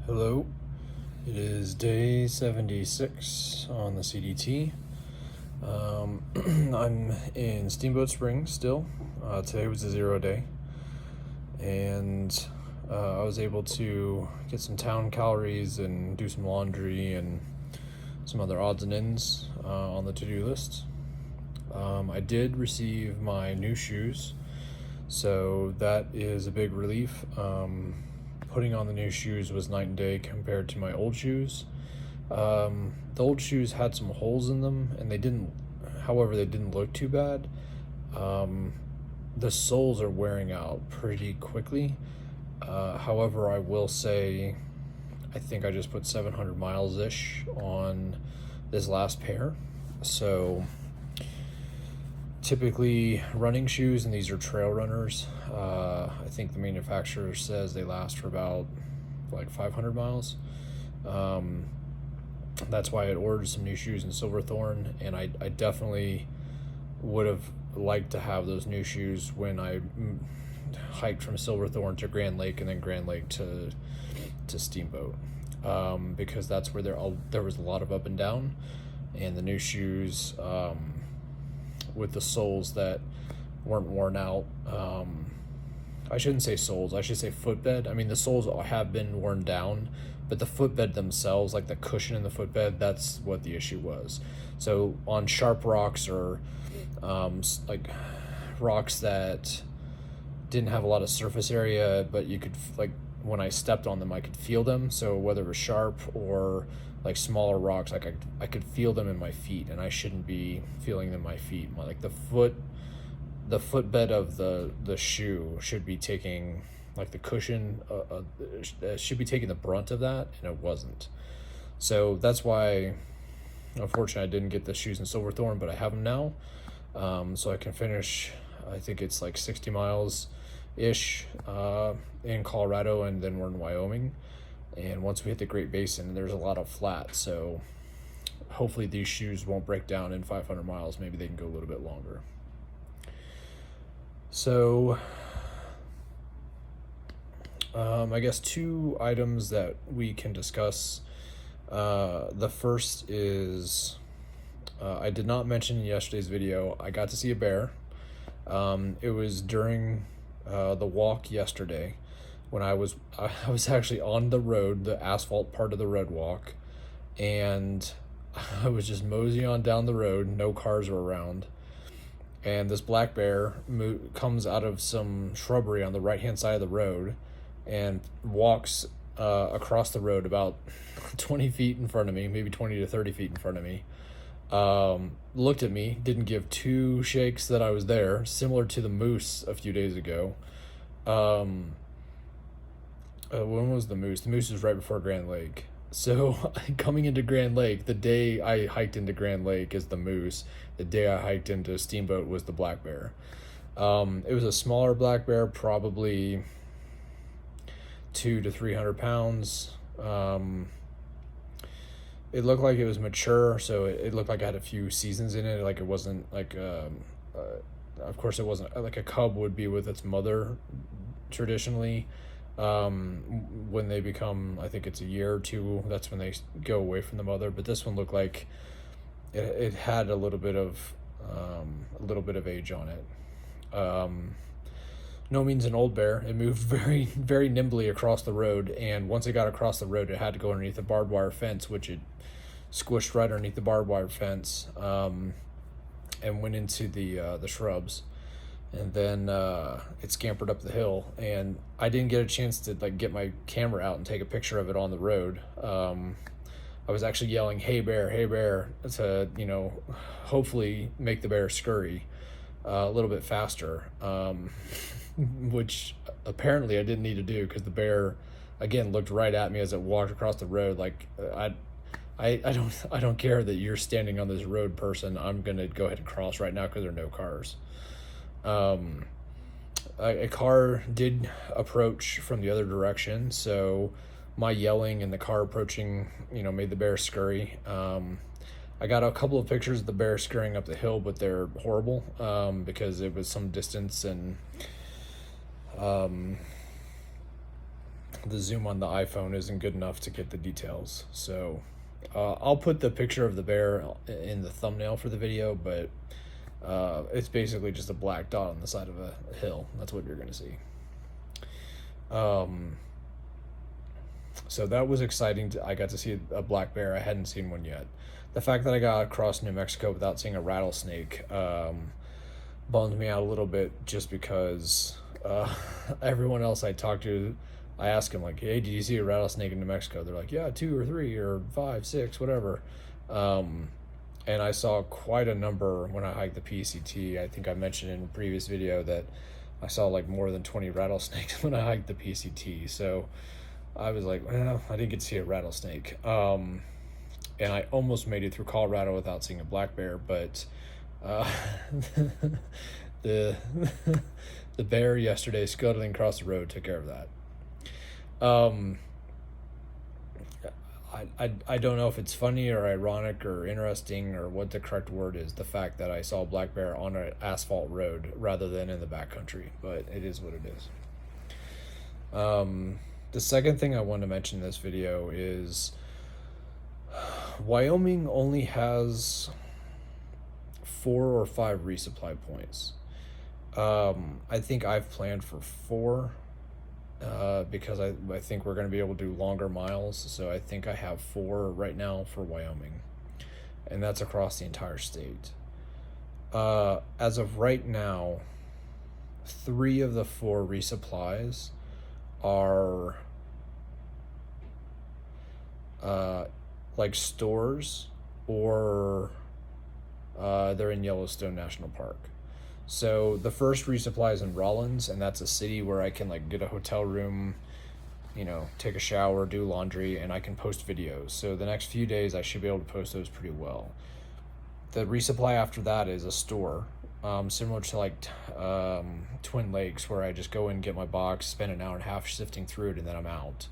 Hello, it is day 76 on the CDT. I'm in Steamboat Springs still. Today was a 0 day, and I was able to get some town calories and do some laundry and some other odds and ends on the to-do list. I did receive my new shoes, so that is a big relief. Putting on the new shoes was night and day compared to my old shoes. The old shoes had some holes in them, and they didn't look too bad. The soles are wearing out pretty quickly. However, I will say, I think I just put 700 miles-ish on this last pair. So typically running shoes, and these are trail runners, I think the manufacturer says they last for about like 500 miles. That's why I ordered some new shoes in Silverthorne, and I definitely would have liked to have those new shoes when I hiked from Silverthorne to Grand Lake and then Grand Lake to Steamboat, because that's where there was a lot of up and down, and the new shoes, with the soles that weren't worn out. I shouldn't say soles, I should say footbed. I mean, the soles have been worn down, but the footbed themselves, like the cushion in the footbed, that's what the issue was. So on sharp rocks, or like rocks that didn't have a lot of surface area, but you could, like, when I stepped on them, I could feel them. So whether it was sharp or like smaller rocks, like I could feel them in my feet, and I shouldn't be feeling them in my feet. Like the footbed of the shoe should be taking, like the cushion should be taking the brunt of that, and it wasn't. So that's why, unfortunately, I didn't get the shoes in Silverthorne, but I have them now. So I can finish, I think it's like 60 miles ish in Colorado, and then we're in Wyoming. And once we hit the Great Basin, there's a lot of flat, so hopefully these shoes won't break down in 500 miles. Maybe they can go a little bit longer. So I guess two items that we can discuss. The first is, I did not mention in yesterday's video, I got to see a bear. It was during the walk yesterday, when I was actually on the road, the asphalt part of the road walk, and I was just moseying on down the road. No cars were around, and this black bear comes out of some shrubbery on the right-hand side of the road and walks across the road about 20 feet in front of me, maybe 20 to 30 feet in front of me. Looked at me, didn't give two shakes that I was there, similar to the moose a few days ago. When was the moose? The moose was right before Grand Lake. So coming into Grand Lake, the day I hiked into Grand Lake is the moose. The day I hiked into Steamboat was the black bear. It was a smaller black bear, probably 200 to 300 pounds. It looked like it was mature, so it looked like it had a few seasons in it. Like, it wasn't like, of course it wasn't like a cub would be with its mother traditionally. When they become, I think it's a year or two, that's when they go away from the mother. But this one looked like it had a little bit of age on it. No means an old bear. It moved very, very nimbly across the road, and once it got across the road, it had to go underneath the barbed wire fence, which it squished right underneath the barbed wire fence, and went into the shrubs. And then it scampered up the hill, and I didn't get a chance to like get my camera out and take a picture of it on the road. I was actually yelling, hey bear," to, hopefully make the bear scurry a little bit faster, which apparently I didn't need to do, because the bear, again, looked right at me as it walked across the road. Like, I don't care that you're standing on this road, person. I'm gonna go ahead and cross right now because there are no cars. A car did approach from the other direction, so my yelling and the car approaching, made the bear scurry. I got a couple of pictures of the bear scurrying up the hill, but they're horrible, because it was some distance, and the zoom on the iPhone isn't good enough to get the details. So I'll put the picture of the bear in the thumbnail for the video, but it's basically just a black dot on the side of a hill. That's what you're going to see. So that was exciting. I got to see a black bear. I hadn't seen one yet. The fact that I got across New Mexico without seeing a rattlesnake bummed me out a little bit, just because everyone else I talked to, I asked them, like, hey, did you see a rattlesnake in New Mexico? They're like, yeah, 2 or 3 or 5, 6, whatever. And I saw quite a number when I hiked the PCT. I think I mentioned in a previous video that I saw like more than 20 rattlesnakes when I hiked the PCT. So I was like, well, I didn't get to see a rattlesnake. And I almost made it through Colorado without seeing a black bear, but the the bear yesterday scuttling across the road took care of that. I don't know if it's funny or ironic or interesting or what the correct word is, the fact that I saw a black bear on an asphalt road rather than in the backcountry, but it is what it is. The second thing I want to mention in this video is Wyoming only has 4 or 5 resupply points. I think I've planned for 4 because I think we're going to be able to do longer miles. So I think I have 4 right now for Wyoming, and that's across the entire state. As of right now, 3 of the 4 resupplies are like stores, or they're in Yellowstone National Park. So the first resupply is in Rawlins, and that's a city where I can like get a hotel room, you know, take a shower, do laundry, and I can post videos. So the next few days I should be able to post those pretty well. The resupply after that is a store, similar to like Twin Lakes, where I just go in, get my box, spend an hour and a half sifting through it, and then I'm out.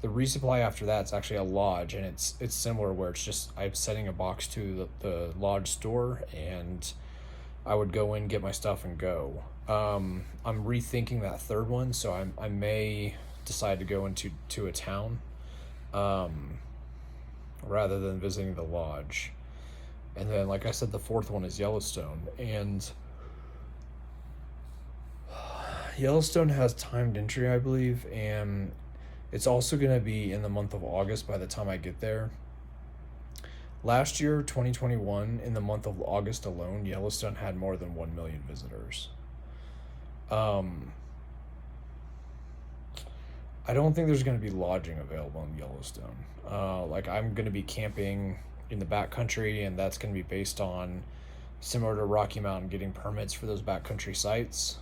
The resupply after that's actually a lodge, and it's similar, where it's just I'm setting a box to the lodge store, and I would go in, get my stuff, and go. I'm rethinking that third one, so I may decide to go into a town rather than visiting the lodge. And then, like I said, the fourth one is Yellowstone, and Yellowstone has timed entry, I believe, and it's also going to be in the month of August by the time I get there. Last year, 2021, in the month of August alone, Yellowstone had more than 1 million visitors. I don't think there's going to be lodging available in Yellowstone. Like, I'm going to be camping in the backcountry, and that's going to be based on, similar to Rocky Mountain, getting permits for those backcountry sites.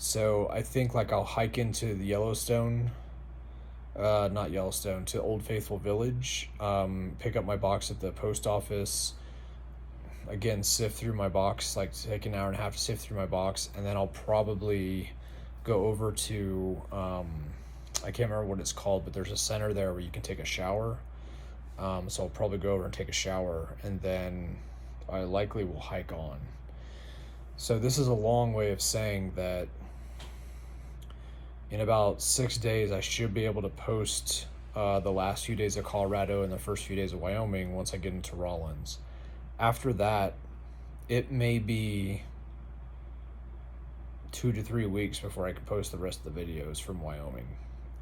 So I think like I'll hike into the Yellowstone, not Yellowstone, to Old Faithful Village, pick up my box at the post office, again, sift through my box, like take an hour and a half to sift through my box, and then I'll probably go over to, I can't remember what it's called, but there's a center there where you can take a shower. So I'll probably go over and take a shower, and then I likely will hike on. So this is a long way of saying that in about 6 days, I should be able to post the last few days of Colorado and the first few days of Wyoming once I get into Rawlins. After that, it may be 2 to 3 weeks before I can post the rest of the videos from Wyoming.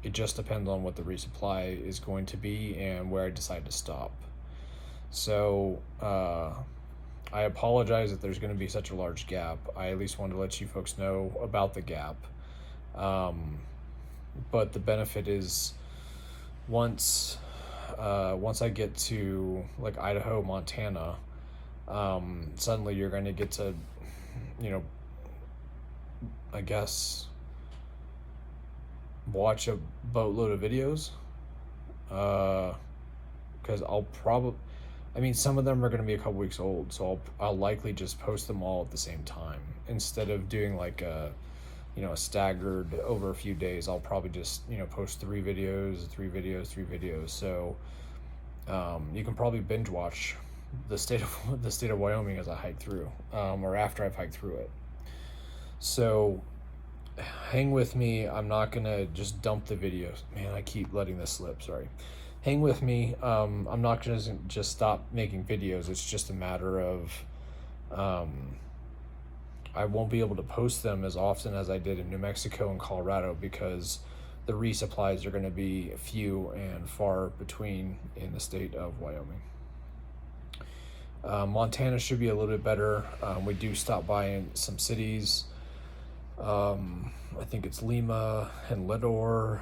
It just depends on what the resupply is going to be and where I decide to stop. So I apologize if there's going to be such a large gap. I at least wanted to let you folks know about the gap. But the benefit is once I get to like Idaho, Montana, suddenly you're going to get to, you know, I guess, watch a boatload of videos. Because I'll probably, I mean, some of them are going to be a couple weeks old, so I'll likely just post them all at the same time instead of doing like a, you know, a staggered over a few days. I'll probably just, you know, post 3 videos. So you can probably binge watch the state of Wyoming as I hike through, or after I've hiked through it. So hang with me. I'm not gonna just dump the videos. Man, I keep letting this slip. Sorry. Hang with me. I'm not gonna just stop making videos. It's just a matter of I won't be able to post them as often as I did in New Mexico and Colorado because the resupplies are going to be few and far between in the state of Wyoming. Montana should be a little bit better. We do stop by in some cities. I think it's Lima and Ledor,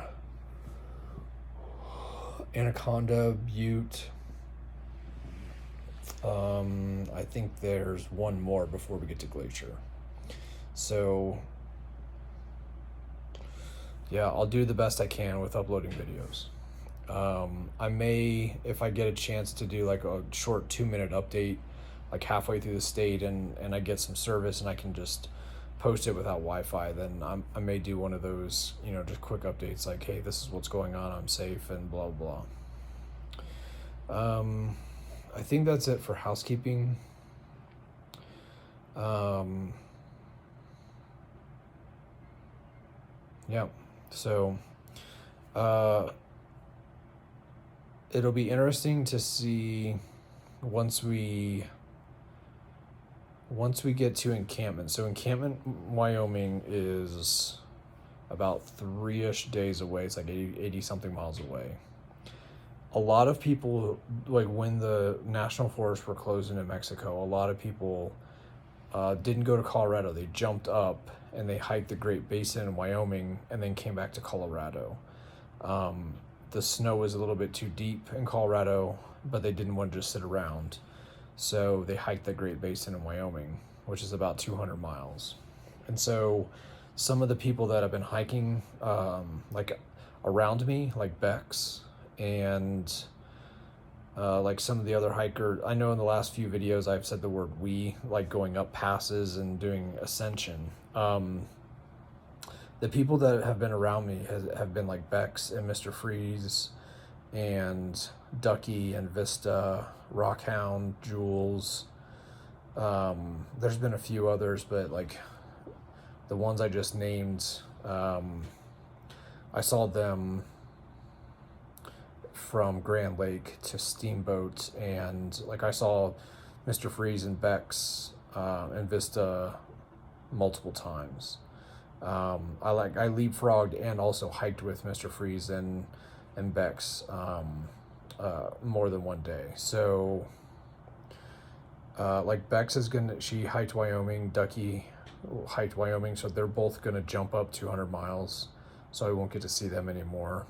Anaconda, Butte. I think there's one more before we get to Glacier. So yeah, I'll do the best I can with uploading videos. I may, if I get a chance to do like a short 2-minute update, like halfway through the state and I get some service and I can just post it without Wi-Fi, then I may do one of those, just quick updates like, hey, this is what's going on, I'm safe, and blah, blah. I think that's it for housekeeping. Yeah, so it'll be interesting to see once we get to encampment. So encampment, Wyoming is about 3-ish days away. It's like 80 something miles away. A lot of people, like when the national forests were closed in New Mexico, a lot of people didn't go to Colorado. They jumped up and they hiked the Great Basin in Wyoming and then came back to Colorado. The snow was a little bit too deep in Colorado, but they didn't want to just sit around. So they hiked the Great Basin in Wyoming, which is about 200 miles. And so some of the people that have been hiking, like around me, like Bex, and like some of the other hikers, I know in the last few videos I've said the word we, like going up passes and doing ascension. The people that have been around me have been like Bex and Mr. Freeze and Ducky and Vista, Rockhound, Jules. There's been a few others, but like the ones I just named, I saw them from Grand Lake to Steamboat, and like I saw Mr. Freeze and Bex and Vista multiple times. I leapfrogged and also hiked with Mr. Freeze and Bex more than one day. So like Bex is she hiked Wyoming, Ducky hiked Wyoming, so they're both gonna jump up 200 miles, so I won't get to see them anymore.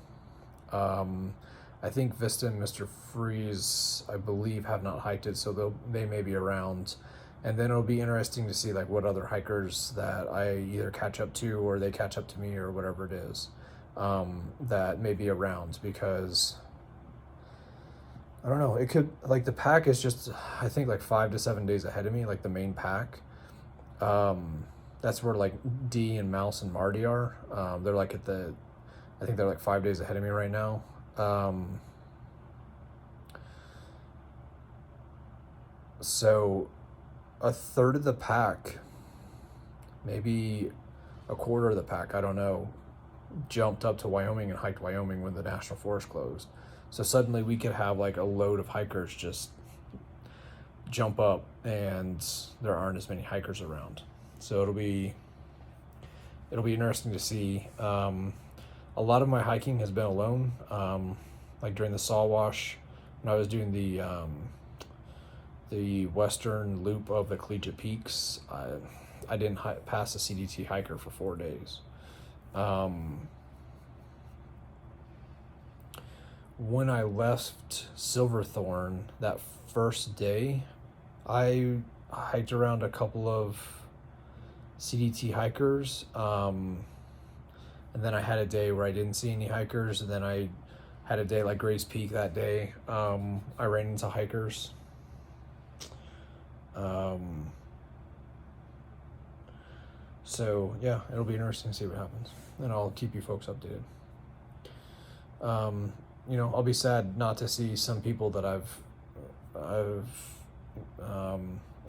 I think Vista and Mr. Freeze, I believe, have not hiked it, so they may be around. And then it'll be interesting to see like what other hikers that I either catch up to or they catch up to me or whatever it is, that may be around, because I don't know, it could, like the pack is just, I think like 5 to 7 days ahead of me, like the main pack. That's where like D and Mouse and Marty are. They're like I think they're like 5 days ahead of me right now. So a third of the pack, maybe a quarter of the pack, I don't know, jumped up to Wyoming and hiked Wyoming when the national forest closed. So suddenly we could have like a load of hikers just jump up and there aren't as many hikers around. So it'll be interesting to see. A lot of my hiking has been alone. Like during the Sawash, when I was doing the western loop of the Collegiate Peaks, I didn't pass a CDT hiker for 4 days. When I left Silverthorne that first day, I hiked around a couple of CDT hikers, and then I had a day where I didn't see any hikers, and then I had a day like Grace Peak that day. I ran into hikers. So yeah, it'll be interesting to see what happens, and I'll keep you folks updated. I'll be sad not to see some people that I've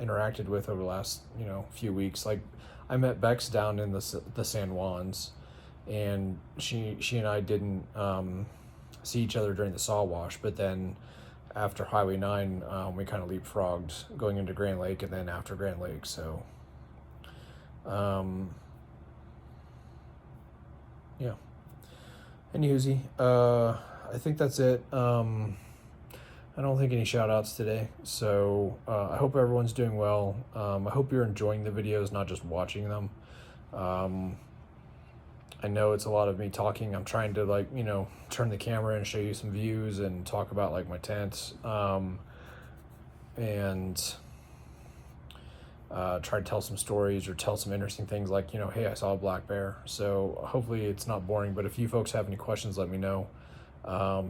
interacted with over the last few weeks. Like I met Bex down in the San Juans, and she and I didn't see each other during the saw wash, but then after Highway 9, we kind of leapfrogged going into Grand Lake and then after Grand Lake. So yeah. Anywho, I think that's it. I don't think any shout outs today. So I hope everyone's doing well. I hope you're enjoying the videos, not just watching them. I know it's a lot of me talking. I'm trying to turn the camera and show you some views and talk about like my tent. And try to tell some stories or tell some interesting things like, hey, I saw a black bear. So hopefully it's not boring, but if you folks have any questions, let me know. Yeah.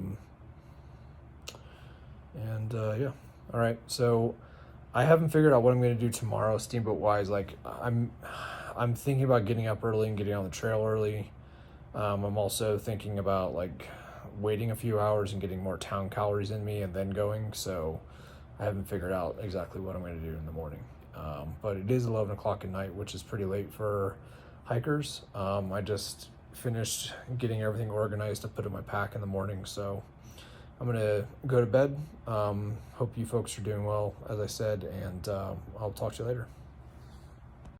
All right. So I haven't figured out what I'm going to do tomorrow, steamboat wise. Like I'm thinking about getting up early and getting on the trail early. I'm also thinking about like waiting a few hours and getting more town calories in me and then going. So I haven't figured out exactly what I'm going to do in the morning. But it is 11 o'clock at night, which is pretty late for hikers. I just finished getting everything organized to put in my pack in the morning. So I'm going to go to bed. Hope you folks are doing well, as I said, and I'll talk to you later.